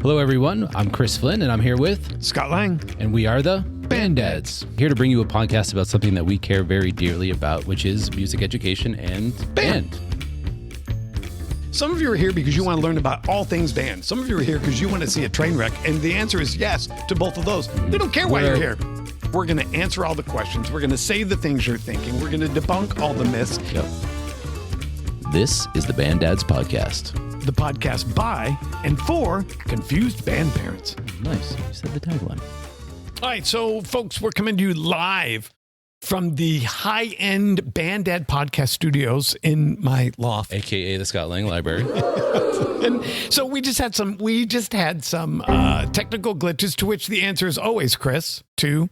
Hello, everyone. I'm Chris Flynn, and I'm here with Scott Lang. And we are the Band Dads. Here to bring you a podcast about something that we care very dearly about, which is music education and band. Some of you are here because you want to learn about all things band. Some of you are here because you want to see a train wreck. And the answer is yes to both of those. We don't care why you're here. We're going to answer all the questions. We're going to say the things you're thinking. We're going to debunk all the myths. Yep. This is the Band Dads Podcast. The podcast by and for confused band parents. Nice. You said the tagline. All right, so folks, we're coming to you live from the high-end Band Dad podcast studios in my loft, AKA the Scott Lang Library. And so we just had some technical glitches, to which the answer is always, Chris, to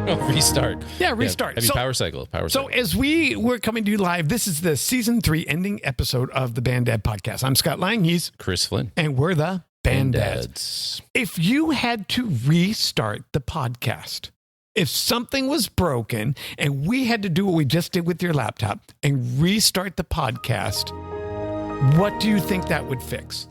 Restart. Yeah, restart. Yeah, Power cycle. So as we're coming to you live, this is the season 3 ending episode of the Band Dad podcast. I'm Scott Lang. He's Chris Flynn. And we're the Band Dads. If you had to restart the podcast, if something was broken and we had to do what we just did with your laptop and restart the podcast, what do you think that would fix?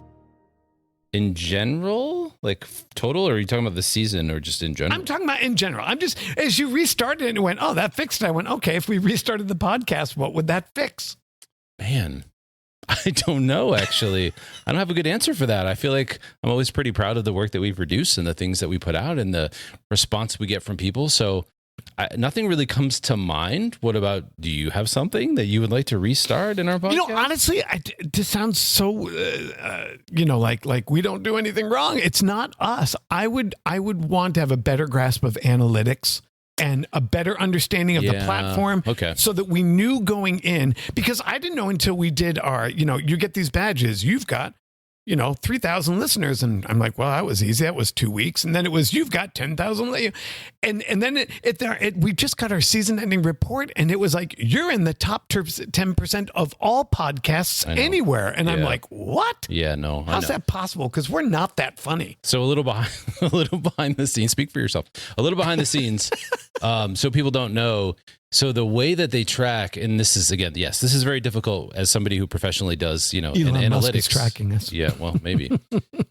In general, like total, or are you talking about the season or just in general? I'm talking about in general. I'm just, as you restarted it and went, oh, that fixed it. I went, okay, if we restarted the podcast, what would that fix? Man, I don't know, actually. I don't have a good answer for that. I feel like I'm always pretty proud of the work that we produce and the things that we put out and the response we get from people. So nothing really comes to mind. What about, do you have something that you would like to restart in our podcast? You know, honestly, this sounds so, like we don't do anything wrong. It's not us. I would want to have a better grasp of analytics and a better understanding of the platform, so that we knew going in, because I didn't know until we did our, you get these badges, you've got 3,000 listeners. And I'm like, well, that was easy. That was 2 weeks. And then it was, you've got 10,000. And then we just got our season ending report. And it was like, you're in the top 10% of all podcasts anywhere. And I'm like, what? Yeah, no. How's that possible? Because we're not that funny. So a little behind the scenes, speak for yourself, a little behind the scenes. So people don't know. So the way that they track, and this is, again, yes, this is very difficult as somebody who professionally does, Elon analytics. Musk is tracking us. Yeah, well, maybe.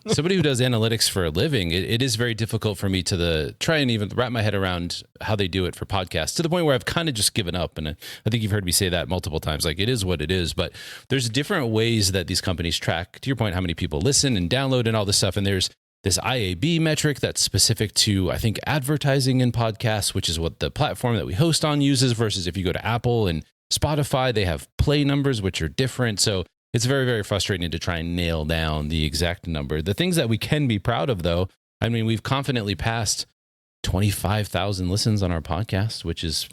Somebody who does analytics for a living, it is very difficult for me to try and even wrap my head around how they do it for podcasts, to the point where I've kind of just given up. And I think you've heard me say that multiple times. Like, it is what it is. But there's different ways that these companies track, to your point, how many people listen and download and all this stuff. And there's this IAB metric that's specific to, I think, advertising in podcasts, which is what the platform that we host on uses, versus if you go to Apple and Spotify, they have play numbers, which are different. So it's very, very frustrating to try and nail down the exact number. The things that we can be proud of, though, I mean, we've confidently passed 25,000 listens on our podcast, which is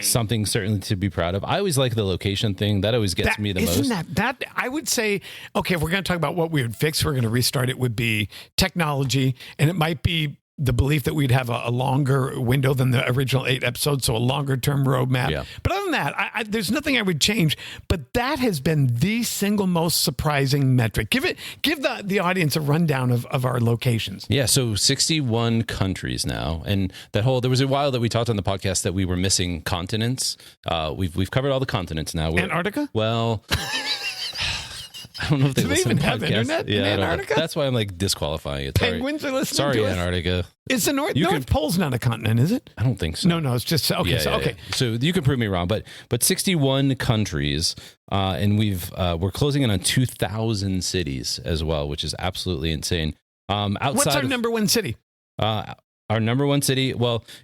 something certainly to be proud of. I always like the location thing. That always gets me the most. Isn't that I would say, okay, if we're going to talk about what we would fix, we're going to restart, it would be technology, and it might be the belief that we'd have a longer window than the original 8 episodes, so a longer term roadmap. Yeah. But other than that, there's nothing I would change. But that has been the single most surprising metric. Give the audience a rundown of our locations. Yeah, so 61 countries now, and there was a while that we talked on the podcast that we were missing continents. We've covered all the continents now. Antarctica? Well. I don't know if they listen even to have internet in Antarctica? That's why I'm like disqualifying it. Penguins are listening to us? Sorry, Antarctica. Is the North Pole's not a continent, is it? I don't think so. No, it's just, okay. Yeah. So you can prove me wrong, but 61 countries, and we're closing in on 2,000 cities as well, which is absolutely insane. What's our number one city? Our number one city,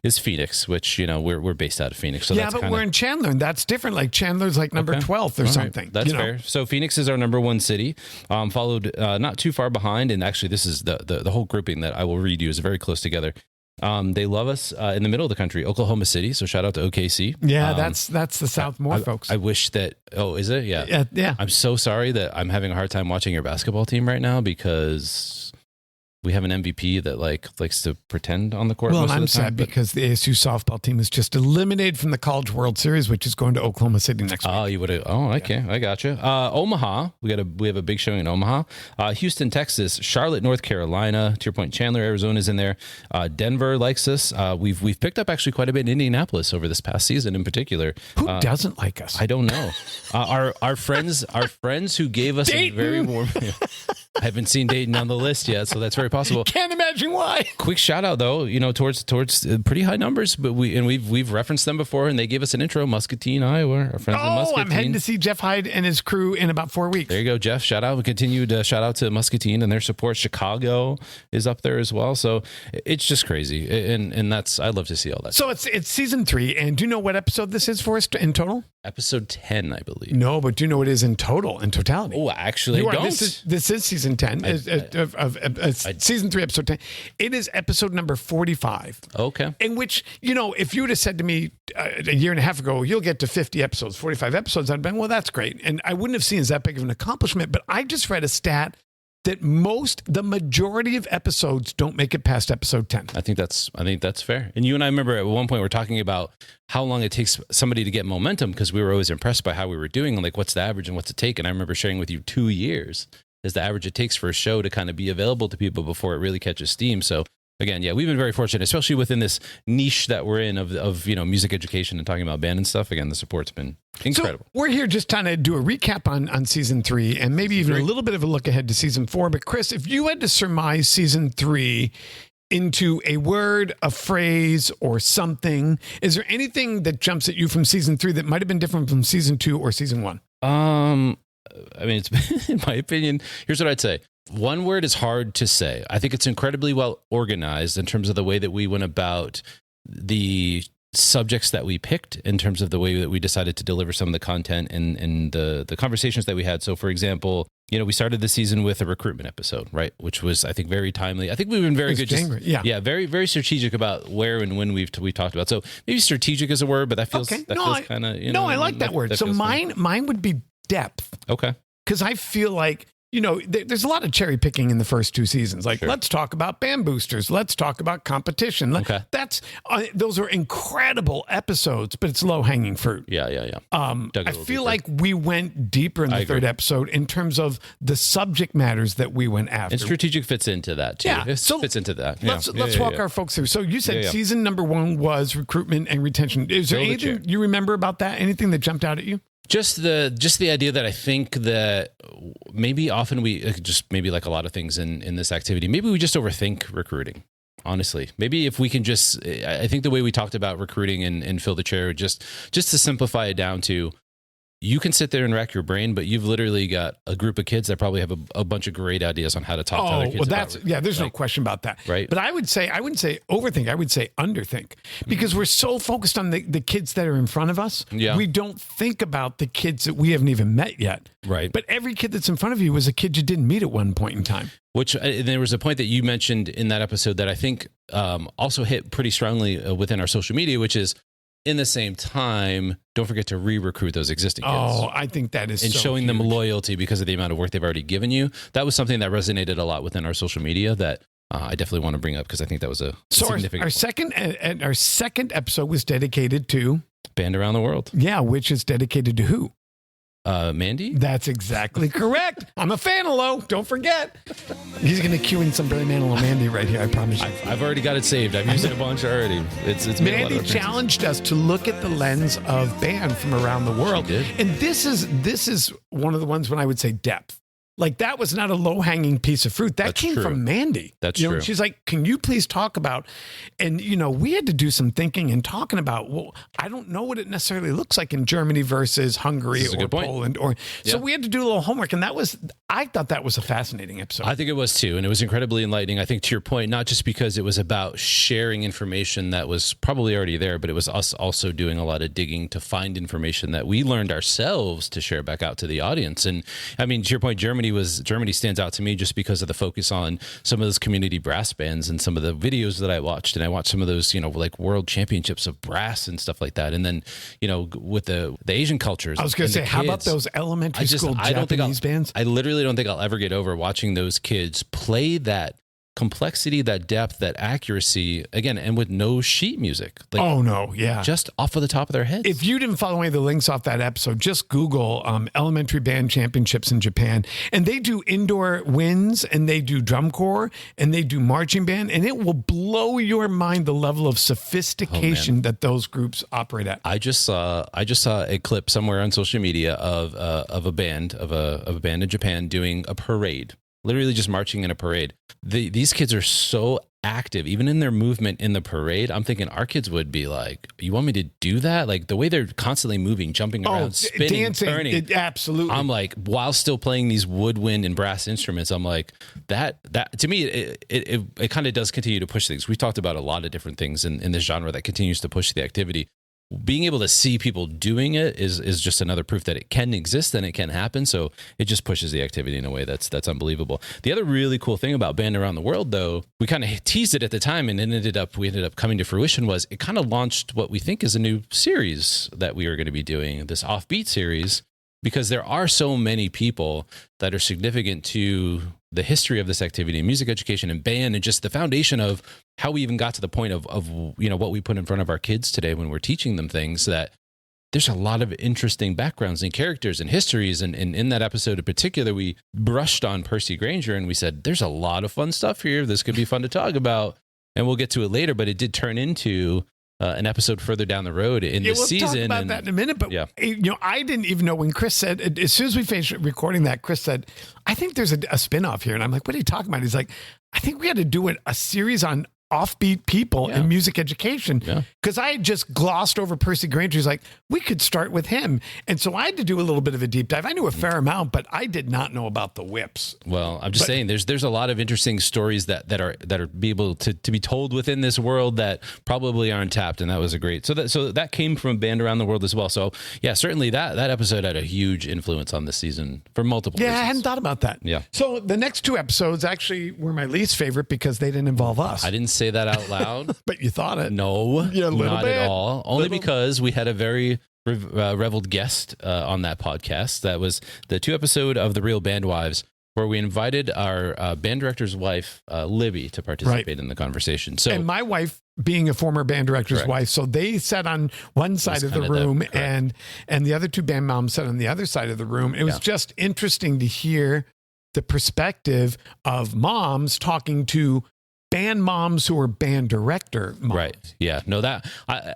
is Phoenix, which, we're based out of Phoenix. So but we're in Chandler, and that's different. Like Chandler's like number 12th or something. That's fair. So Phoenix is our number one city, followed not too far behind. And actually, this is the whole grouping that I will read you is very close together. They love us in the middle of the country, Oklahoma City. So shout out to OKC. Yeah, that's the South more, folks. I wish that. Oh, is it? Yeah. Yeah. I'm so sorry that I'm having a hard time watching your basketball team right now, because we have an MVP that likes to pretend on the court. Well, most I'm of the time, sad because the ASU softball team is just eliminated from the College World Series, which is going to Oklahoma City next week. Oh, you would have. Oh, okay, yeah. I gotcha. Omaha, we have a big showing in Omaha. Houston, Texas, Charlotte, North Carolina. To your point, Chandler, Arizona is in there. Denver likes us. We've picked up actually quite a bit in Indianapolis over this past season, in particular. Who doesn't like us? I don't know. Our friends who gave us Dayton. a very warm. I haven't seen Dayton on the list yet, so that's very possible. Can't imagine why. Quick shout out though, towards pretty high numbers, but we've referenced them before, and they gave us an intro. Muscatine, Iowa, our friends in Muscatine. I'm heading to see Jeff Hyde and his crew in about 4 weeks. There you go, Jeff. Shout out. We continue to shout out to Muscatine and their support. Chicago is up there as well, so it's just crazy, and that's I love to see all that. So it's season 3, and do you know what episode this is for us in total? Episode 10, I believe. No, but do you know what it is in totality? Oh, actually, I don't. This is season 10, season 3, episode 10. It is episode number 45. Okay. In which, if you would have said to me a year and a half ago, you'll get to 50 episodes, 45 episodes, I'd been, well, that's great. And I wouldn't have seen it as that big of an accomplishment, but I just read a stat that the majority of episodes don't make it past episode 10. I think that's fair. And you and I remember at one point we were talking about how long it takes somebody to get momentum, because we were always impressed by how we were doing, and like what's the average and what's it take. And I remember sharing with you 2 years is the average it takes for a show to kind of be available to people before it really catches steam. So again, yeah, we've been very fortunate, especially within this niche that we're in of music education and talking about band and stuff. Again, the support's been incredible. So we're here just trying to do a recap on season 3 and maybe even a little bit of a look ahead to season 4. But Chris, if you had to surmise season 3 into a word, a phrase, or something, is there anything that jumps at you from season 3 that might have been different from season 2 or season 1? I mean, it's in my opinion, here's what I'd say. One word is hard to say. I think it's incredibly well organized in terms of the way that we went about the subjects that we picked, in terms of the way that we decided to deliver some of the content and the conversations that we had. So, for example, we started the season with a recruitment episode, right? Which was, I think, very timely. I think we've been very good. Very, very strategic about where and when we've talked about. So maybe strategic is a word, but that feels kind of, No, I like that word. So mine would be depth. Okay. Because I feel like, there's a lot of cherry picking in the first 2 seasons. Like, let's talk about band boosters. Let's talk about competition. Okay. Those are incredible episodes, but it's low hanging fruit. Yeah. I feel like we went deeper in the third episode in terms of the subject matters that we went after. And strategic fits into that too. Yeah. Fits into that. Let's walk our folks through. So you said season number 1 was recruitment and retention. Is there anything you remember about that? Anything that jumped out at you? Just the idea that I think that maybe often we just, maybe like a lot of things in this activity, maybe we just overthink recruiting. Honestly, maybe if we can I think the way we talked about recruiting and fill the chair, just to simplify it down to, you can sit there and rack your brain, but you've literally got a group of kids that probably have a bunch of great ideas on how to talk to other kids. There's no question about that. Right. But I wouldn't say overthink. I would say underthink, because we're so focused on the kids that are in front of us. Yeah. We don't think about the kids that we haven't even met yet. Right. But every kid that's in front of you was a kid you didn't meet at one point in time. Which there was a point that you mentioned in that episode that I think also hit pretty strongly within our social media, which is, in the same time, don't forget to re-recruit those existing kids. Oh, I think that is and so showing huge. them loyalty because of the amount of work they've already given you. That was something that resonated a lot within our social media that I definitely want to bring up, because I think that was a significant. Our second episode was dedicated to Band Around the World. Yeah, which is dedicated to who? Mandy? That's exactly correct. I'm a fan of Lo. Don't forget. He's going to cue in some Barry Manilow Mandy right here. I promise you. I've already got it saved. I've used it a bunch already. It's Mandy challenged us to look at the lens of band from around the world. She did. And this is one of the ones when I would say depth. Like, that was not a low-hanging piece of fruit. That came from Mandy. That's true. She's like, can you please talk about, and, we had to do some thinking and talking about, well, I don't know what it necessarily looks like in Germany versus Hungary or Poland. So we had to do a little homework, and I thought that was a fascinating episode. I think it was too, and it was incredibly enlightening. I think, to your point, not just because it was about sharing information that was probably already there, but it was us also doing a lot of digging to find information that we learned ourselves to share back out to the audience. And I mean, to your point, Germany stands out to me just because of the focus on some of those community brass bands and some of the videos that I watched. And I watched some of those, like world championships of brass and stuff like that. And then, with the Asian cultures. I was going to say, how about those elementary school Japanese bands? I literally don't think I'll ever get over watching those kids play that complexity, that depth, that accuracy, again, and with no sheet music. Just off of the top of their heads. If you didn't follow any of the links off that episode, just Google elementary band championships in Japan, and they do indoor winds, and they do drum corps, and they do marching band, and it will blow your mind the level of sophistication that those groups operate at. I just saw a clip somewhere on social media of a band in Japan doing a parade. literally just marching in a parade. These kids are so active, even in their movement in the parade. I'm thinking our kids would be like, you want me to do that? Like the way they're constantly moving, jumping around, spinning, dancing, turning. Absolutely. I'm like, while still playing these woodwind and brass instruments, I'm like, that to me, it kind of does continue to push things. We've talked about a lot of different things in this genre that continues to push the activity. Being able to see people doing it is just another proof that it can exist and it can happen. So it just pushes the activity in a way that's unbelievable. The other really cool thing about Band Around the World, though, we kind of teased it at the time, and we ended up coming to fruition, was it kind of launched what we think is a new series that we are going to be doing, this Offbeat series, because there are so many people that are significant to the history of this activity, music education and band, and just the foundation of how we even got to the point of what we put in front of our kids today when we're teaching them things. That there's a lot of interesting backgrounds and characters and histories. And in that episode in particular, we brushed on Percy Grainger and we said, there's a lot of fun stuff here. This could be fun to talk about. And we'll get to it later, but it did turn into an episode further down the road in the season. We'll talk about that in a minute, but I didn't even know when Chris said, as soon as we finished recording that, Chris said, I think there's a spinoff here. And I'm like, what are you talking about? He's like, I think we had to do a series on offbeat people in music education, because I had just glossed over Percy Grainger. He's like, we could start with him. And so I had to do a little bit of a deep dive. I knew a fair amount, but I did not know about the whips. Well, I'm just saying there's a lot of interesting stories that are be able to be told within this world that probably aren't tapped. And that was a great, so that came from Band Around the World as well. So yeah, certainly that episode had a huge influence on this season for multiple reasons. I hadn't thought about that. Yeah. So the next two episodes actually were my least favorite because they didn't involve us. I didn't say that out loud. But you thought it. No, not at all. Only because we had a very reveled guest on that podcast. That was the 2 episode of The Real Band Wives, where we invited our band director's wife, Libby, to participate in the conversation. So, and my wife being a former band director's wife, so they sat on one side of the room, and the other 2 band moms sat on the other side of the room. It was just interesting to hear the perspective of moms talking to band moms who are band director moms. Right. Yeah. No,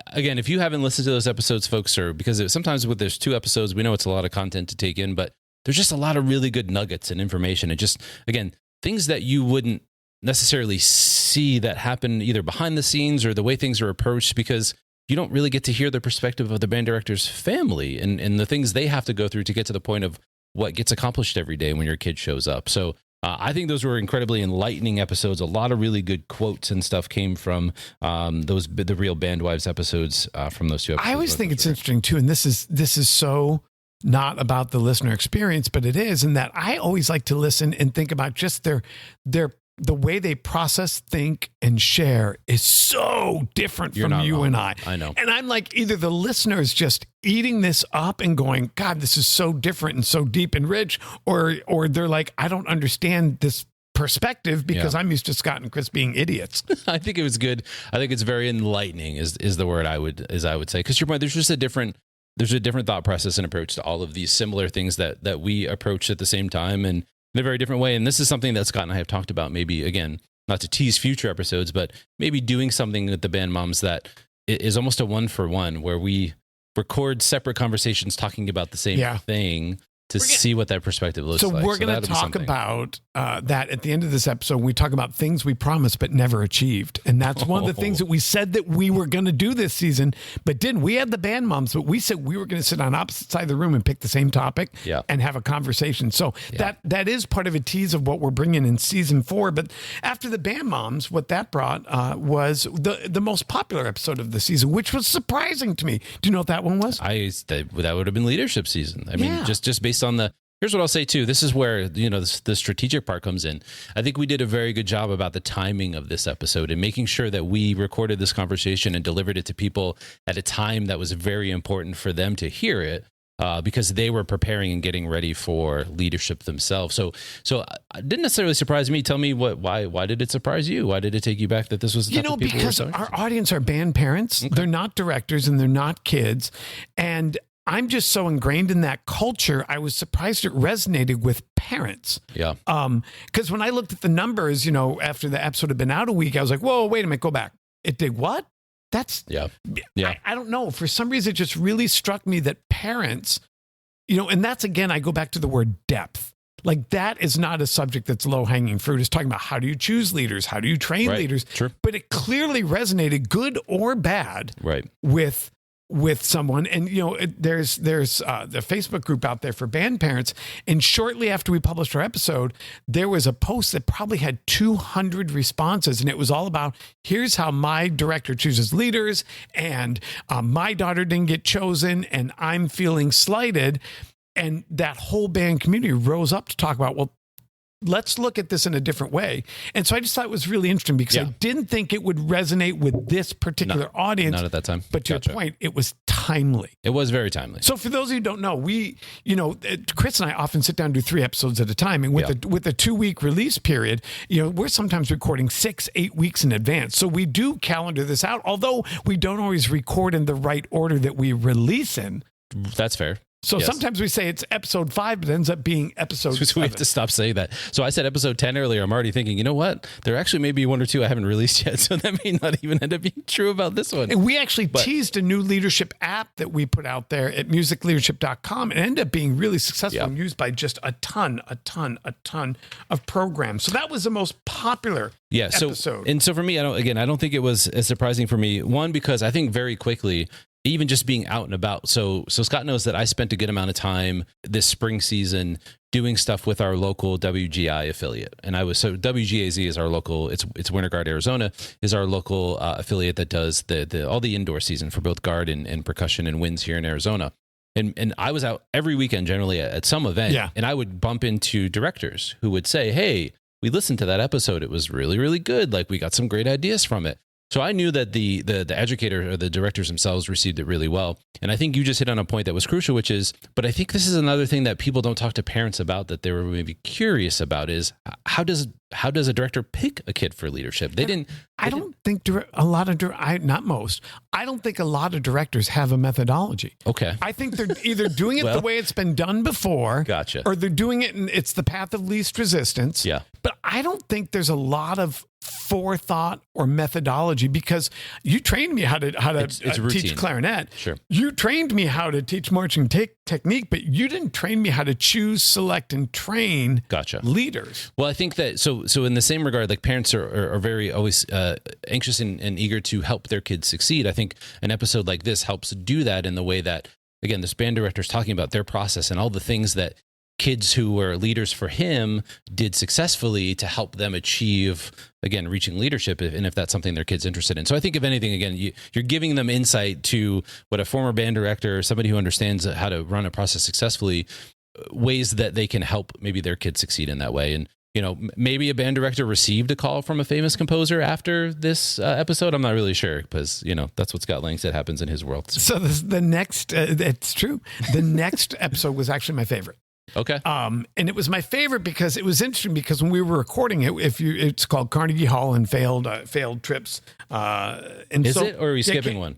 again, if you haven't listened to those episodes, folks, because sometimes there's 2 episodes, we know it's a lot of content to take in, but there's just a lot of really good nuggets and information. And just, again, things that you wouldn't necessarily see that happen either behind the scenes or the way things are approached, because you don't really get to hear the perspective of the band director's family and the things they have to go through to get to the point of what gets accomplished every day when your kid shows up. So I think those were incredibly enlightening episodes. A lot of really good quotes and stuff came from the Real Band Wives episodes from those 2 episodes. I always think it's interesting too, and this is so not about the listener experience, but it is, in that I always like to listen and think about just the way they process, think, and share is so different from you and I. I know. And I'm like, either the listener is just eating this up and going, God, this is so different and so deep and rich, or they're like, I don't understand this perspective because I'm used to Scott and Chris being idiots. I think it was good. I think it's very enlightening is the word I would say. Because your point, there's a different thought process and approach to all of these similar things that we approach at the same time, and in a very different way. And this is something that Scott and I have talked about, maybe, again, not to tease future episodes, but maybe doing something with the band moms that is almost a 1-for-1, where we record separate conversations talking about the same thing to see what that perspective looks like. So we're going to talk about that at the end of this episode. We talk about things we promised but never achieved. And that's one of the things that we said that we were going to do this season, but didn't. We had the band moms, but we said we were going to sit on opposite side of the room and pick the same topic and have a conversation. So that is part of a tease of what we're bringing in season 4. But after the band moms, what that brought was the most popular episode of the season, which was surprising to me. Do you know what that one was? That would have been leadership season. I mean, just based on here's what I'll say too. This is where, the strategic part comes in. I think we did a very good job about the timing of this episode and making sure that we recorded this conversation and delivered it to people at a time that was very important for them to hear it, because they were preparing and getting ready for leadership themselves. So it didn't necessarily surprise me. Tell me why did it surprise you? Why did it take you back that this was the type of people because our audience are band parents. Okay. They're not directors and they're not kids. And I'm just so ingrained in that culture. I was surprised it resonated with parents. Yeah. Because when I looked at the numbers, after the episode had been out a week, I was like, whoa, wait a minute, go back. It did what? That's I don't know. For some reason, it just really struck me that parents, and that's, again, I go back to the word depth. Like that is not a subject that's low hanging fruit. It's talking about how do you choose leaders? How do you train leaders? Sure. But it clearly resonated, good or bad, with someone. And, there's the Facebook group out there for band parents. And shortly after we published our episode, there was a post that probably had 200 responses. And it was all about, here's how my director chooses leaders. And my daughter didn't get chosen and I'm feeling slighted. And that whole band community rose up to talk about, well, let's look at this in a different way. And so I just thought it was really interesting because I didn't think it would resonate with this particular audience. Not at that time. But to your point, it was timely. It was very timely. So for those of you who don't know, Chris and I often sit down and do 3 episodes at a time. And with a 2-week release period, we're sometimes recording 6-8 weeks in advance. So we do calendar this out, although we don't always record in the right order that we release in. That's fair. So sometimes we say it's episode 5, but it ends up being episode 7. So we have to stop saying that. So I said episode 10 earlier. I'm already thinking, you know what? There actually may be 1 or 2 I haven't released yet. So that may not even end up being true about this one. And we actually teased a new leadership app that we put out there at musicleadership.com. It ended up being really successful and used by just a ton of programs. So that was the most popular episode. So for me, I don't think it was as surprising for me. One, because I think very quickly, even just being out and about. So Scott knows that I spent a good amount of time this spring season doing stuff with our local WGI affiliate. And WGAZ is our local, it's Winter Guard Arizona, is our local affiliate that does all the indoor season for both guard and percussion and winds here in Arizona. And I was out every weekend generally at some event. Yeah. And I would bump into directors who would say, hey, we listened to that episode. It was really, really good. Like we got some great ideas from it. So I knew that the educator or the directors themselves received it really well. And I think you just hit on a point that was crucial, which is, but I think this is another thing that people don't talk to parents about that they were maybe curious about is how does a director pick a kid for leadership? I don't think a lot of directors have a methodology. Okay. I think they're either doing it the way it's been done before. Gotcha. Or they're doing it and it's the path of least resistance. Yeah. But I don't think there's a lot of forethought or methodology because you trained me how to teach clarinet. Sure. You trained me how to teach marching technique, but you didn't train me how to choose, select, and train leaders. Well, I think that so in the same regard, like parents are very always anxious and eager to help their kids succeed. I think an episode like this helps do that in the way that, again, this band director is talking about their process and all the things that kids who were leaders for him did successfully to help them achieve, again, reaching leadership, if that's something their kid's interested in. So I think if anything, again, you're giving them insight to what a former band director or somebody who understands how to run a process successfully, ways that they can help maybe their kids succeed in that way. And, maybe a band director received a call from a famous composer after this episode. I'm not really sure because, that's what Scott Lang said happens in his world. So the next, it's true. The next episode was actually my favorite. Okay. And it was my favorite because it was interesting because when we were recording it, it's called Carnegie Hall and failed trips. Is it, or are we skipping one?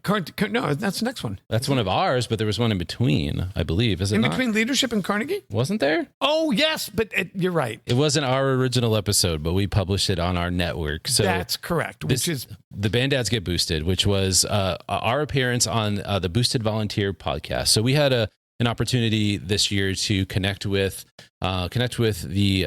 No, that's the next one. That's one of ours, but there was one in between, I believe. Is it in between leadership and Carnegie? Wasn't there? Oh, yes, but you're right. It wasn't our original episode, but we published it on our network. So that's correct. Which is the Band Dads Get Boosted, which was our appearance on the Boosted Volunteer podcast. So we had an opportunity this year to connect with the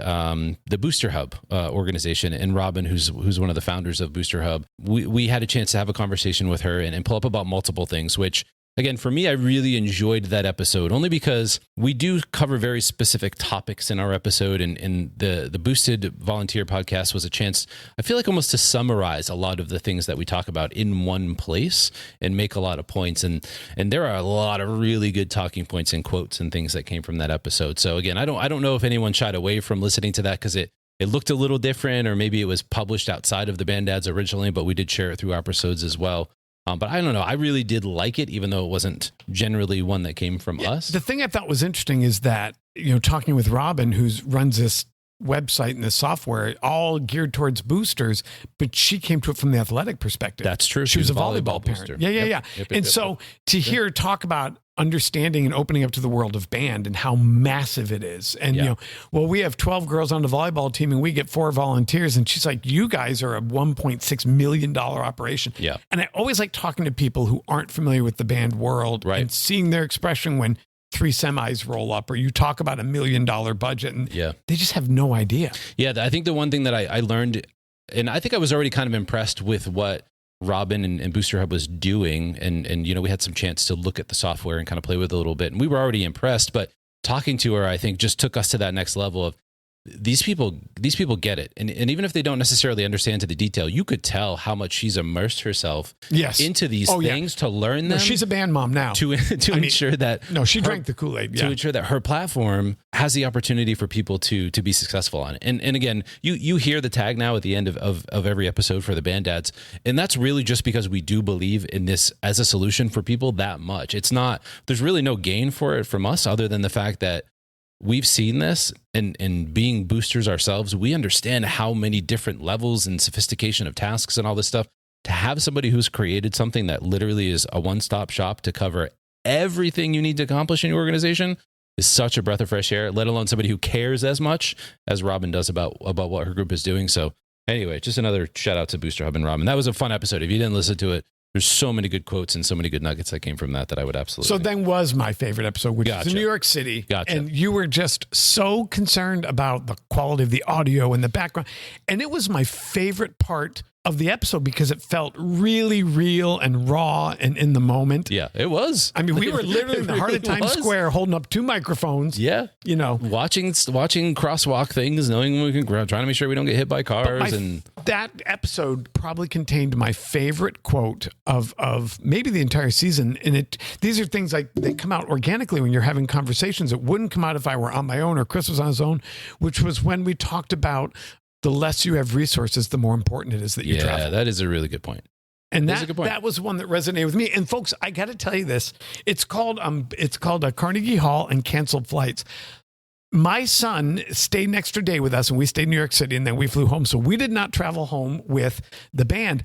Booster Hub organization, and Robin, who's one of the founders of Booster Hub. We had a chance to have a conversation with her and pull up about multiple things, which, again, for me, I really enjoyed that episode only because we do cover very specific topics in our episode. And the Boosted Volunteer podcast was a chance, I feel like, almost to summarize a lot of the things that we talk about in one place and make a lot of points. And there are a lot of really good talking points and quotes and things that came from that episode. So again, I don't know if anyone shied away from listening to that because it looked a little different, or maybe it was published outside of the Band Dads originally, but we did share it through our episodes as well. But I don't know. I really did like it, even though it wasn't generally one that came from us. The thing I thought was interesting is that, talking with Robin, who runs this website and this software, all geared towards boosters, but she came to it from the athletic perspective. That's true. She was a volleyball booster. Yeah. And so to hear her talk about understanding and opening up to the world of band and how massive it is. And, we have 12 girls on the volleyball team and we get 4 volunteers. And she's like, you guys are a $1.6 million operation. Yeah. And I always like talking to people who aren't familiar with the band world and seeing their expression when 3 semis roll up, or you talk about $1 million budget, and they just have no idea. Yeah, I think the one thing that I learned, and I think I was already kind of impressed with what Robin and Booster Hub was doing, and we had some chance to look at the software and kind of play with it a little bit, and we were already impressed, but talking to her, I think, just took us to that next level of these people get it. And even if they don't necessarily understand to the detail, you could tell how much she's immersed herself into these things to learn them. She's a band mom now. To ensure that... No, she drank the Kool-Aid. To ensure that her platform has the opportunity for people to be successful on it. And again, you hear the tag now at the end of every episode for the band dads. And that's really just because we do believe in this as a solution for people that much. It's not... There's really no gain for it from us other than the fact that we've seen this, and being boosters ourselves, we understand how many different levels and sophistication of tasks and all this stuff. To have somebody who's created something that literally is a one-stop shop to cover everything you need to accomplish in your organization is such a breath of fresh air, let alone somebody who cares as much as Robin does about what her group is doing. So anyway, just another shout out to Booster Hub and Robin. That was a fun episode. If you didn't listen to it, there's so many good quotes and so many good nuggets that came from that I would absolutely... So then was my favorite episode, which is in New York City. And you were just so concerned about the quality of the audio and the background. And it was my favorite part of the episode because it felt really real and raw and in the moment. Yeah, it was. I mean, we were literally in the heart of Times Square holding up 2 microphones. Yeah. Watching crosswalk things, knowing we can trying to make sure we don't get hit by cars. That episode probably contained my favorite quote of maybe the entire season. And these are things like they come out organically when you're having conversations. It wouldn't come out if I were on my own or Chris was on his own, which was when we talked about the less you have resources, the more important it is that you travel. Yeah, that is a really good point. And that was one that resonated with me. And folks, I got to tell you this. It's called Carnegie Hall and Canceled Flights. My son stayed an extra day with us, and we stayed in New York City, and then we flew home. So we did not travel home with the band.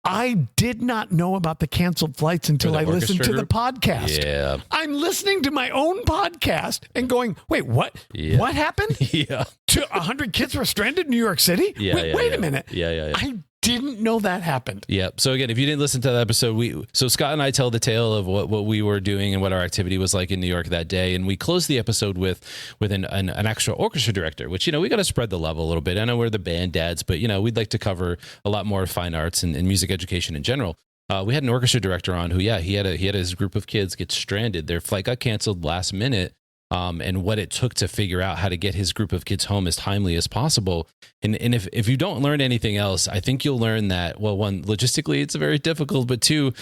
I did not know about the canceled flights until I listened to the podcast. Yeah. I'm listening to my own podcast and going, wait, what? Yeah. What happened? Yeah. 100 kids were stranded in New York City? Yeah, wait a minute. Yeah. I didn't know that happened. Yeah. So again, if you didn't listen to that episode, so Scott and I tell the tale of what we were doing and what our activity was like in New York that day. And we closed the episode with an extra orchestra director, which, we got to spread the level a little bit. I know we're the band dads, but we'd like to cover a lot more fine arts and music education in general. We had an orchestra director on who, he had his group of kids get stranded. Their flight got canceled last minute. And what it took to figure out how to get his group of kids home as timely as possible. And if you don't learn anything else, I think you'll learn that, well, one, logistically, it's very difficult, but 2,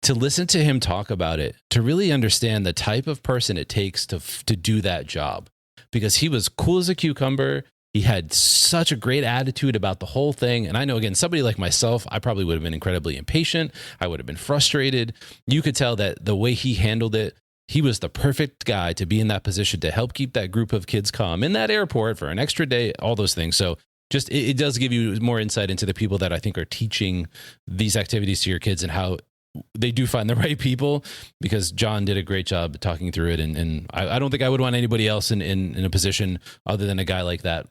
to listen to him talk about it, to really understand the type of person it takes to do that job. Because he was cool as a cucumber. He had such a great attitude about the whole thing. And I know, again, somebody like myself, I probably would have been incredibly impatient. I would have been frustrated. You could tell that the way he handled it, he was the perfect guy to be in that position to help keep that group of kids calm in that airport for an extra day, all those things. So just, it does give you more insight into the people that I think are teaching these activities to your kids and how they do find the right people, because John did a great job talking through it. And I don't think I would want anybody else in a position other than a guy like that,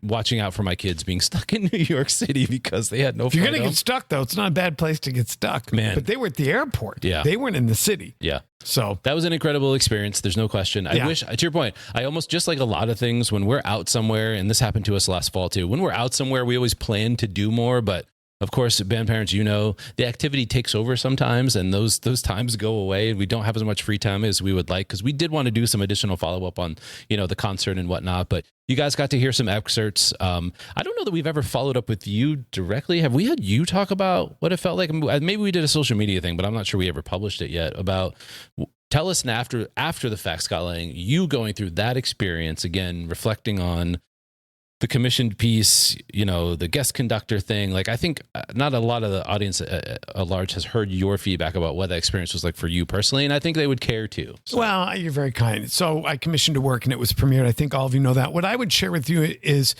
watching out for my kids being stuck in New York City because they had no If you're going to get stuck, though, it's not a bad place to get stuck. Man. But they were at the airport. Yeah. They weren't in the city. Yeah. So that was an incredible experience. There's no question. I wish, to your point, I almost, just like a lot of things, when we're out somewhere, and this happened to us last fall too, when we're out somewhere, we always plan to do more, but of course, band parents, the activity takes over sometimes, and those times go away, and we don't have as much free time as we would like, because we did want to do some additional follow-up on, the concert and whatnot, but you guys got to hear some excerpts. I don't know that we've ever followed up with you directly. Have we had you talk about what it felt like? Maybe we did a social media thing, but I'm not sure we ever published it yet. Tell us after the fact, Scott Lang, you going through that experience, again, reflecting on the commissioned piece, the guest conductor thing. Like, I think not a lot of the audience at large has heard your feedback about what that experience was like for you personally, and I think they would care too. So. Well, you're very kind. So I commissioned a work and it was premiered. I think all of you know that. What I would share with you is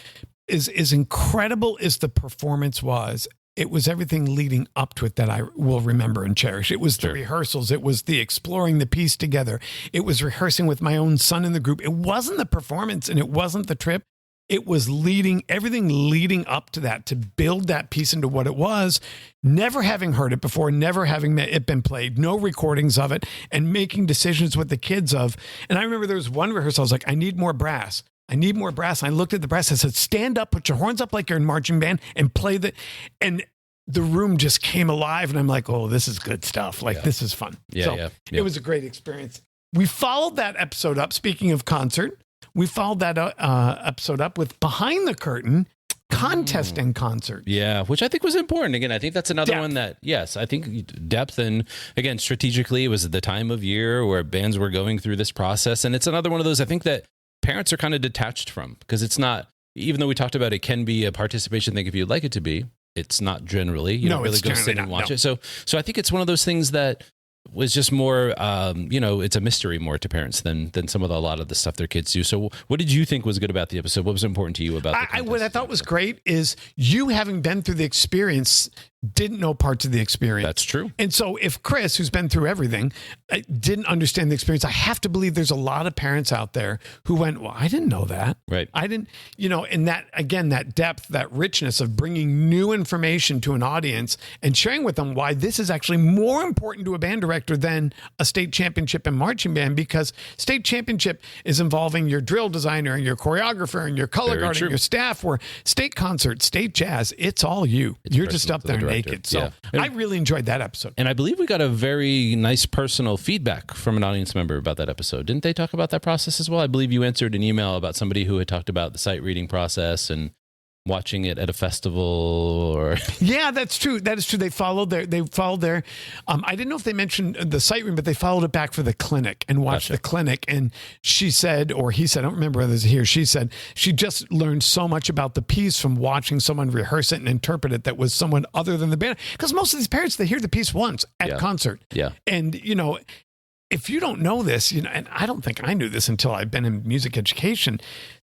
incredible as the performance was. It was everything leading up to it that I will remember and cherish. It was the rehearsals. It was the exploring the piece together. It was rehearsing with my own son in the group. It wasn't the performance and it wasn't the trip. it was everything leading up to that, to build that piece into what it was, never having heard it before, never having it been played, no recordings of it, and making decisions with the kids of. And I remember there was one rehearsal, I was like, I need more brass. I need more brass. And I looked at the brass. I said, stand up, put your horns up like you're in marching band and play and the room just came alive. And I'm like, oh, this is good stuff. Like, this is fun. It was a great experience. We followed that episode up. Speaking of concert, we followed that episode up with Behind the Curtain contest and concert. Yeah, which I think was important. Again, I think that's another one that, yes, I think depth, and again, strategically, it was the time of year where bands were going through this process. And it's another one of those, I think, that parents are kind of detached from, because it's not, even though we talked about it can be a participation thing if you'd like it to be, it's not generally. You don't really go sit and watch it. So I think it's one of those things that was just more, it's a mystery more to parents than some of a lot of the stuff their kids do. So what did you think was good about the episode? What was important to you about the contest? What I thought was great is you, having been through the experience, didn't know parts of the experience. That's true. And so if Chris, who's been through everything, didn't understand the experience, I have to believe there's a lot of parents out there who went, well, I didn't know that. Right. I didn't, and that, again, that depth, that richness of bringing new information to an audience and sharing with them why this is actually more important to a band director than a state championship in marching band, because state championship is involving your drill designer and your choreographer and your color guard and your staff, where state concert, state jazz, it's all you. You're just up there naked. So I really enjoyed that episode. And I believe we got a very nice personal feedback from an audience member about that episode. Didn't they talk about that process as well? I believe you answered an email about somebody who had talked about the sight reading process and watching it at a festival, or yeah, that's true. That is true. They followed their I didn't know if they mentioned the sight reading, but they followed it back for the clinic and watched the clinic. And she said, or he said, I don't remember whether it's he or she said, she just learned so much about the piece from watching someone rehearse it and interpret it that was someone other than the band. Because most of these parents, they hear the piece once at concert. Yeah. And, if you don't know this, and I don't think I knew this until I've been in music education,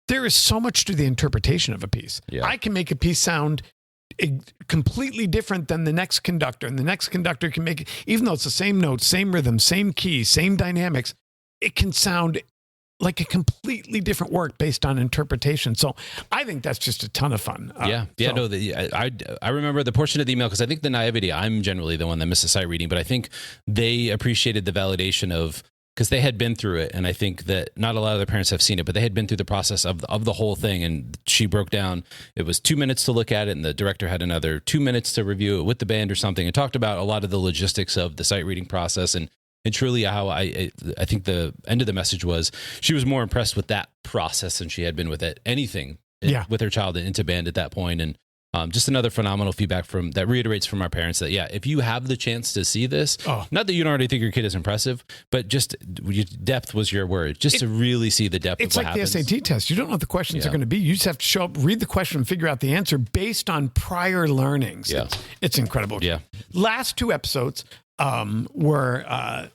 there is so much to the interpretation of a piece. Yeah. I can make a piece sound completely different than the next conductor, and the next conductor can make it, even though it's the same notes, same rhythm, same key, same dynamics, it can sound like a completely different work based on interpretation. So I think that's just a ton of fun. I remember the portion of the email, because I think the naivety, I'm generally the one that misses sight reading, but I think they appreciated the validation of, because they had been through it. And I think that not a lot of their parents have seen it, but they had been through the process of the whole thing. And she broke down, it was 2 minutes to look at it, and the director had another 2 minutes to review it with the band or something, and talked about a lot of the logistics of the sight reading process. And truly how I think the end of the message was she was more impressed with that process than she had been with anything with her child into band at that point. And just another phenomenal feedback that reiterates from our parents that, if you have the chance to see this, not that you don't already think your kid is impressive, but just depth was your word, just to really see the depth of what happens. It's like the SAT test. You don't know what the questions are going to be. You just have to show up, read the question, and figure out the answer based on prior learnings. Yeah. It's incredible. Yeah. Last two episodes were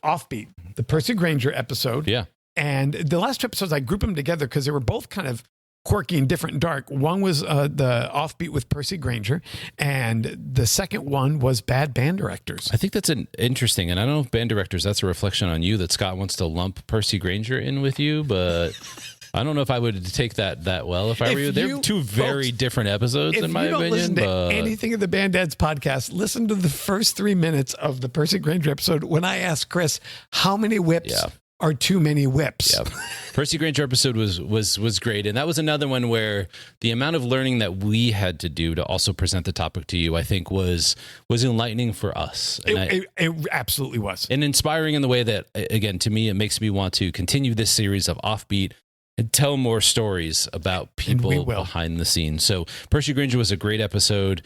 Offbeat, the Percy Grainger episode. Yeah. And the last two episodes, I grouped them together because they were both kind of quirky and different and dark. One was the Offbeat with Percy Grainger, and the second one was Bad Band Directors. I think that's interesting, and I don't know if Band Directors, that's a reflection on you, that Scott wants to lump Percy Grainger in with you, but I don't know if I would take that well if I were you. They're two very different episodes, in my opinion. If you don't listen to anything of the Band Dads podcast, listen to the first 3 minutes of the Percy Grainger episode when I asked Chris, how many whips are too many whips? Yeah. Percy Grainger episode was great. And that was another one where the amount of learning that we had to do to also present the topic to you, I think was enlightening for us. And it absolutely was. And inspiring in the way that, again, to me, it makes me want to continue this series of Offbeat and tell more stories about people behind the scenes. So Percy Grainger was a great episode.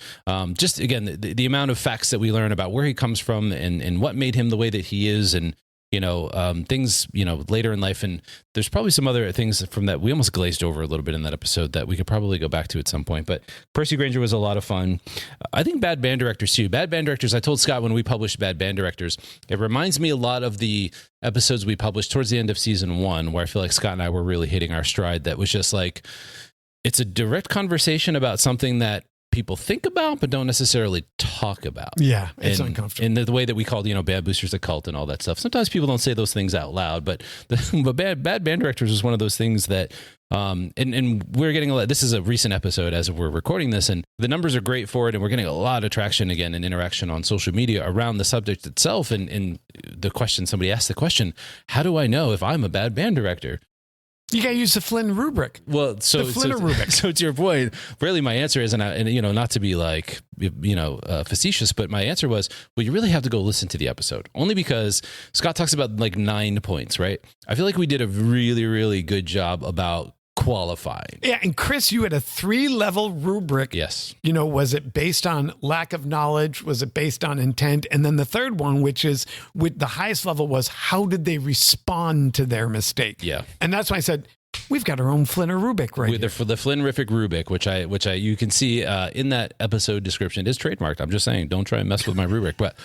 Just, again, the amount of facts that we learn about where he comes from and what made him the way that he is, and things, later in life. And there's probably some other things from that we almost glazed over a little bit in that episode that we could probably go back to at some point. But Percy Grainger was a lot of fun. I think Bad Band Directors too. Bad Band Directors, I told Scott when we published Bad Band Directors, it reminds me a lot of the episodes we published towards the end of season 1, where I feel like Scott and I were really hitting our stride. That was just like, it's a direct conversation about something that people think about, but don't necessarily talk about. Yeah, it's uncomfortable. And the way that we called, Bad Boosters a cult and all that stuff. Sometimes people don't say those things out loud, but bad band directors is one of those things that, and we're getting a lot. This is a recent episode as we're recording this, and the numbers are great for it, and we're getting a lot of traction again and interaction on social media around the subject itself. And the question, somebody asked the question, how do I know if I'm a bad band director? You got to use the Flynn rubric. Well, the Flynn rubric. So to your point, really my answer is, and not to be like, facetious, but my answer was, well, you really have to go listen to the episode. Only because Scott talks about like 9 points, right? I feel like we did a really, really good job about qualifying. Yeah, and Chris, you had a 3-level rubric. Yes. Was it based on lack of knowledge? Was it based on intent? And then the third one, which is with the highest level, was how did they respond to their mistake? Yeah. And that's why I said, we've got our own Flynn rubric right here. For the Flynn-rific rubric, which I you can see in that episode description. It is trademarked. I'm just saying, don't try and mess with my rubric. But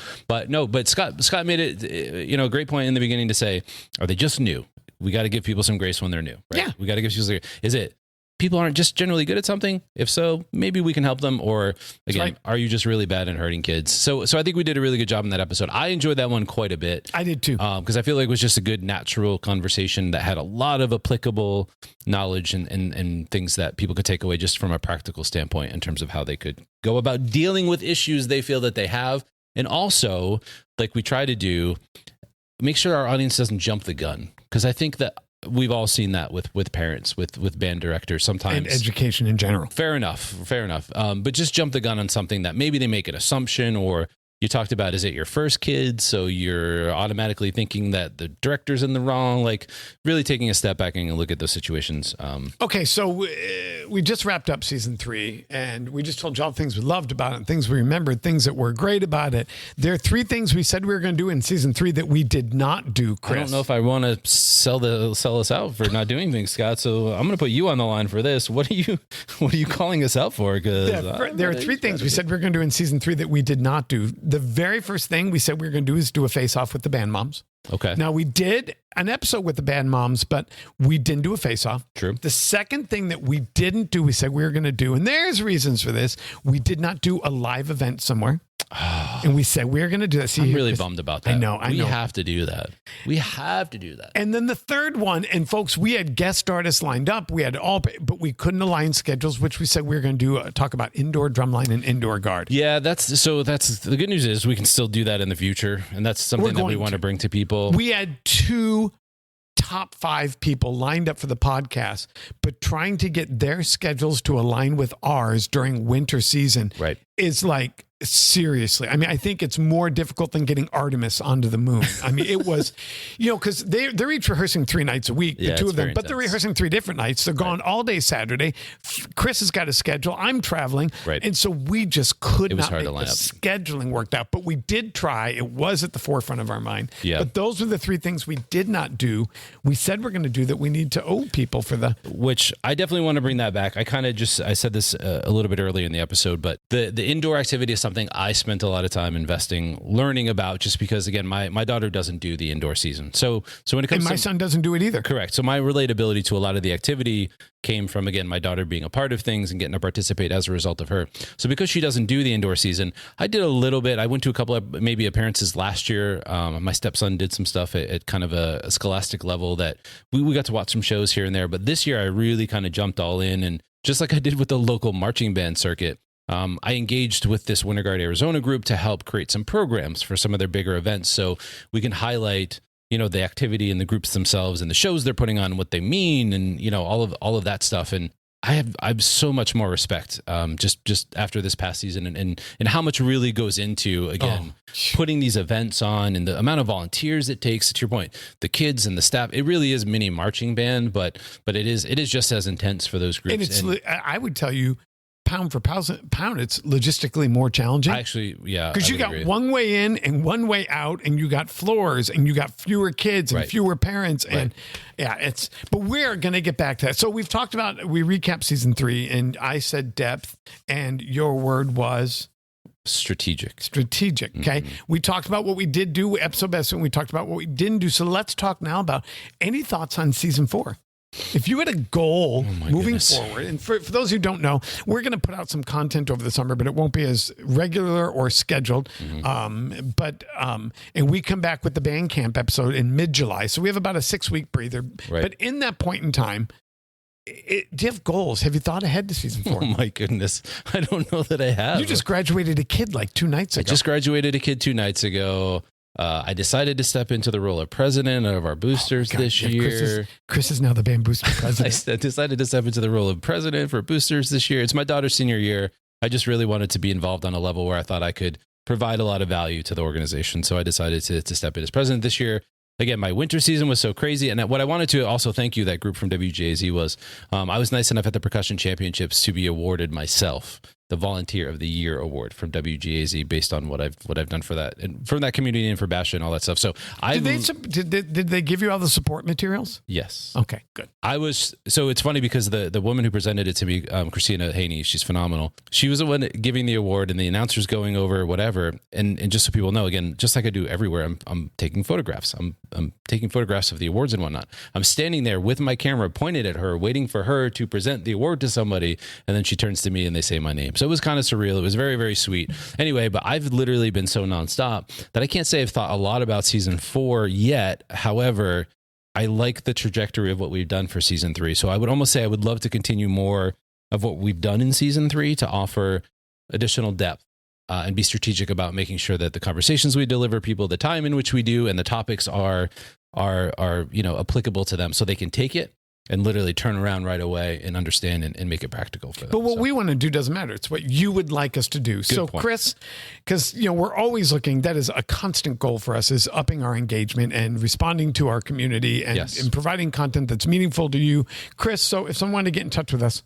Scott made it, a great point in the beginning to say, are they just new? We got to give people some grace when they're new, right? Yeah. We got to give people, is it people aren't just generally good at something? If so, maybe we can help them. Or again, right. Are you just really bad at hurting kids? So I think we did a really good job in that episode. I enjoyed that one quite a bit. I did too. Because I feel like it was just a good natural conversation that had a lot of applicable knowledge and things that people could take away just from a practical standpoint in terms of how they could go about dealing with issues they feel that they have. And also, like we try to do, make sure our audience doesn't jump the gun. Because I think that we've all seen that with parents, with band directors sometimes. And education in general. Fair enough. But just jump the gun on something that maybe they make an assumption, or you talked about, is it your first kid? So you're automatically thinking that the director's in the wrong, like really taking a step back and look at those situations. Okay, so we just wrapped up season 3, and we just told you all things we loved about it, things we remembered, things that were great about it. There are 3 things we said we were going to do in season 3 that we did not do, Chris. I don't know if I want to sell us out for not doing things, Scott. So I'm going to put you on the line for this. What are you calling us out for? Because there are 3 things we said we were going to do in season 3 that we did not do. The very first thing we said we were going to do is do a face-off with the band moms. Okay. Now, we did an episode with the band moms, but we didn't do a face-off. True. The second thing that we didn't do, we said we were going to do, and there's reasons for this, we did not do a live event somewhere. And we said we're going to do that. See, I'm really bummed about that. I know. We have to do that. And then the third one, and folks, we had guest artists lined up. We had but we couldn't align schedules, which we said we were going to do talk about indoor drumline and indoor guard. Yeah, that's the good news is we can still do that in the future, and that's something that we want to bring to people. We had 2 top 5 people lined up for the podcast, but trying to get their schedules to align with ours during winter season is like, seriously. I mean, I think it's more difficult than getting Artemis onto the moon. I mean, it was, because they're each rehearsing 3 nights a week, the 2 of them, but they're rehearsing 3 different nights. They're gone all day Saturday. Chris has got a schedule. I'm traveling. Right. And so we just could not make the line up. scheduling worked out, but we did try. It was at the forefront of our mind. Yeah. But those were the 3 things we did not do. We said we're going to do that we need to owe people for which I definitely want to bring that back. I said this a little bit earlier in the episode, but the indoor activity is something I spent a lot of time learning about, just because, again, my daughter doesn't do the indoor season. So when it comes and my son doesn't do it either. Correct. So my relatability to a lot of the activity came from, again, my daughter being a part of things and getting to participate as a result of her. So because she doesn't do the indoor season, I did a little bit. I went to a couple of maybe appearances last year. My stepson did some stuff at kind of a scholastic level that we got to watch some shows here and there. But this year I really kind of jumped all in, and just like I did with the local marching band circuit, I engaged with this Winter Guard Arizona group to help create some programs for some of their bigger events, so we can highlight, the activity and the groups themselves and the shows they're putting on, what they mean, and all of that stuff. And I have so much more respect just after this past season and how much really goes into, again, putting these events on, and the amount of volunteers it takes. To your point, the kids and the staff, it really is mini marching band, but it is just as intense for those groups. And I would tell you, pound for pound, it's logistically more challenging. Actually, yeah. Because you got one way in and one way out, and you got floors, and you got fewer kids and fewer parents. And but we're going to get back to that. So we recapped season 3, and I said depth, and your word was strategic. Okay. We talked about what we did do episode best, and we talked about what we didn't do. So let's talk now about any thoughts on season 4. If you had a goal moving goodness. forward, and for those who don't know, we're going to put out some content over the summer, but it won't be as regular or scheduled. And we come back with the band camp episode in mid-July. So we have about a 6-week breather. Right. But in that point in time, do you have goals? Have you thought ahead to season 4? Oh my goodness. I don't know that I have. You just graduated a kid like 2 nights ago. I just graduated a kid 2 nights ago. I decided to step into the role of president of our boosters this year. Chris is now the band booster president. I decided to step into the role of president for boosters this year. It's my daughter's senior year. I just really wanted to be involved on a level where I thought I could provide a lot of value to the organization. So I decided to step in as president this year. Again, my winter season was so crazy. And what I wanted to also thank you, that group from WJZ, was I was nice enough at the Percussion Championships to be awarded myself the Volunteer of the Year award from WGAZ based on what I've done for that and from that community and for Basha and all that stuff. So did they give you all the support materials? Yes. Okay, good. So it's funny because the woman who presented it to me, Christina Haney, she's phenomenal. She was the one giving the award and the announcers going over whatever. And just so people know, again, just like I do everywhere, I'm taking photographs. I'm taking photographs of the awards and whatnot. I'm standing there with my camera pointed at her, waiting for her to present the award to somebody. And then she turns to me and they say my name. So it was kind of surreal. It was very, very sweet. Anyway, but I've literally been so nonstop that I can't say I've thought a lot about season 4 yet. However, I like the trajectory of what we've done for season 3. So I would almost say I would love to continue more of what we've done in season 3 to offer additional depth and be strategic about making sure that the conversations we deliver people, the time in which we do, and the topics are applicable to them so they can take it and literally turn around right away and understand and make it practical for them. But what we want to do doesn't matter. It's what you would like us to do. Good so point. Chris, because we're always looking, that is a constant goal for us, is upping our engagement and responding to our community and, Yes. and providing content that's meaningful to you. Chris, so if someone wanted to get in touch with us,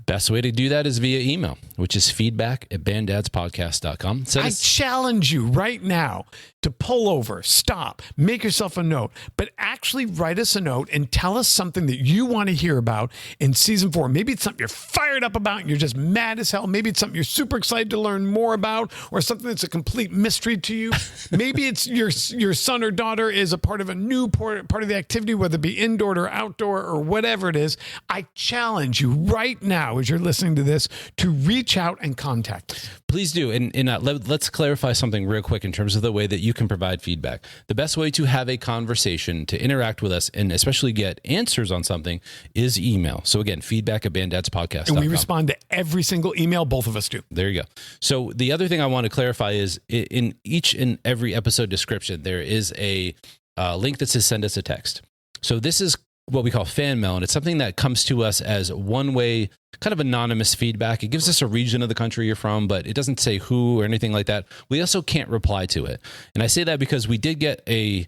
best way to do that is via email, which is feedback@banddadspodcast.com. I challenge you right now to pull over, stop, make yourself a note, but actually write us a note and tell us something that you want to hear about in season 4. Maybe it's something you're fired up about and you're just mad as hell. Maybe it's something you're super excited to learn more about, or something that's a complete mystery to you. Maybe it's your son or daughter is a part of a new part of the activity, whether it be indoor or outdoor or whatever it is. I challenge you right now, as you're listening to this, to reach out and contact us. Please do. And let's clarify something real quick in terms of the way that you can provide feedback. The best way to have a conversation, to interact with us, and especially get answers on something is email. So again, feedback@banddadspodcast.com. And we respond to every single email. Both of us do. There you go. So the other thing I want to clarify is in each and every episode description, there is a link that says send us a text. So this is what we call fan mail, and it's something that comes to us as one-way, kind of anonymous feedback. It gives us a region of the country you're from, but it doesn't say who or anything like that. We also can't reply to it. And I say that because we did get a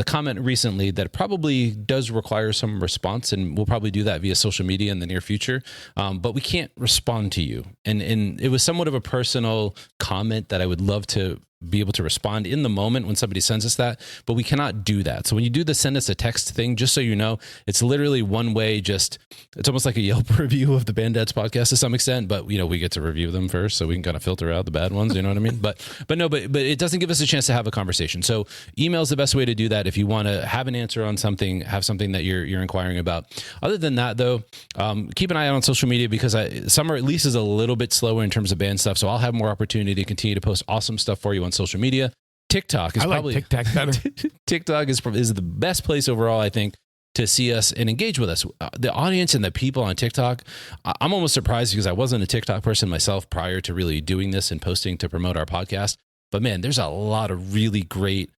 comment recently that probably does require some response, and we'll probably do that via social media in the near future. But we can't respond to you. And it was somewhat of a personal comment that I would love to be able to respond in the moment when somebody sends us that, but we cannot do that. So when you do the send us a text thing, just so you know, it's literally one way. It's almost like a Yelp review of the Band Dads podcast to some extent, but we get to review them first, so we can kind of filter out the bad ones. You know what I mean? But it doesn't give us a chance to have a conversation. So email is the best way to do that if you want to have an answer on something, have something that you're inquiring about. Other than that, though, keep an eye out on social media, because summer at least is a little bit slower in terms of band stuff. So I'll have more opportunity to continue to post awesome stuff for you on social media. TikTok is probably TikTok better. TikTok is the best place overall, I think, to see us and engage with us. The audience and the people on TikTok, I'm almost surprised because I wasn't a TikTok person myself prior to really doing this and posting to promote our podcast. But man, there's a lot of really great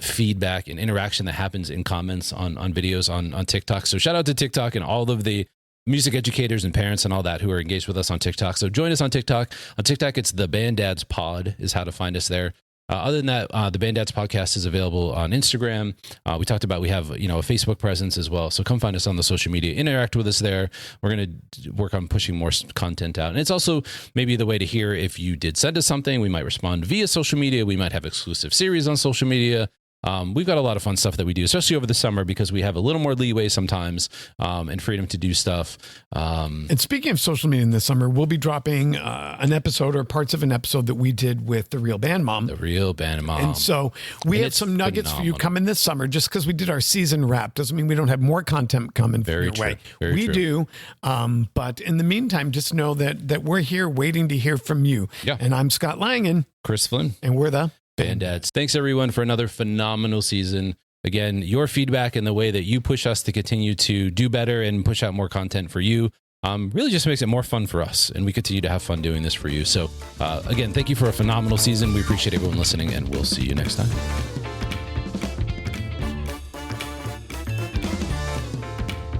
feedback and interaction that happens in comments on videos on TikTok. So shout out to TikTok and all of the music educators and parents and all that who are engaged with us on TikTok. So join us on TikTok. On TikTok, it's the Band Dads Pod is how to find us there. Other than that, the Band Dads podcast is available on Instagram. We talked about we have a Facebook presence as well. So come find us on the social media, interact with us there. We're going to work on pushing more content out. And it's also maybe the way to hear if you did send us something. We might respond via social media. We might have exclusive series on social media. We've got a lot of fun stuff that we do, especially over the summer, because we have a little more leeway sometimes and freedom to do stuff. And speaking of social media in the summer, we'll be dropping an episode or parts of an episode that we did with The Real Band Mom. The Real Band Mom. And so we have some nuggets for you coming this summer. Just because we did our season wrap doesn't mean we don't have more content coming your way. We do. But in the meantime, just know that we're here waiting to hear from you. Yeah. And I'm Scott Langen. Chris Flynn. And we're the Band Dads. Thanks, everyone, for another phenomenal season. Again, your feedback and the way that you push us to continue to do better and push out more content for you really just makes it more fun for us. And we continue to have fun doing this for you. So, again, thank you for a phenomenal season. We appreciate everyone listening, and we'll see you next time.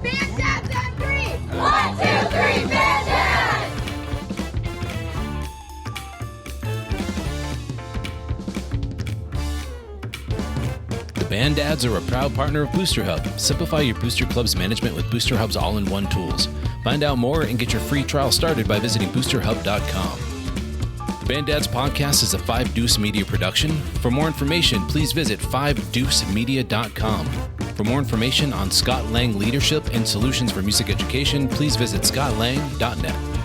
Band Dads on 3! 1, 2, 3, Band Dads! The Band Dads are a proud partner of Booster Hub. Simplify your Booster Club's management with Booster Hub's all-in-one tools. Find out more and get your free trial started by visiting boosterhub.com. The Band Dads podcast is a 5 Deuce Media production. For more information, please visit 5deucemedia.com. For more information on Scott Lang leadership and solutions for music education, please visit scottlang.net.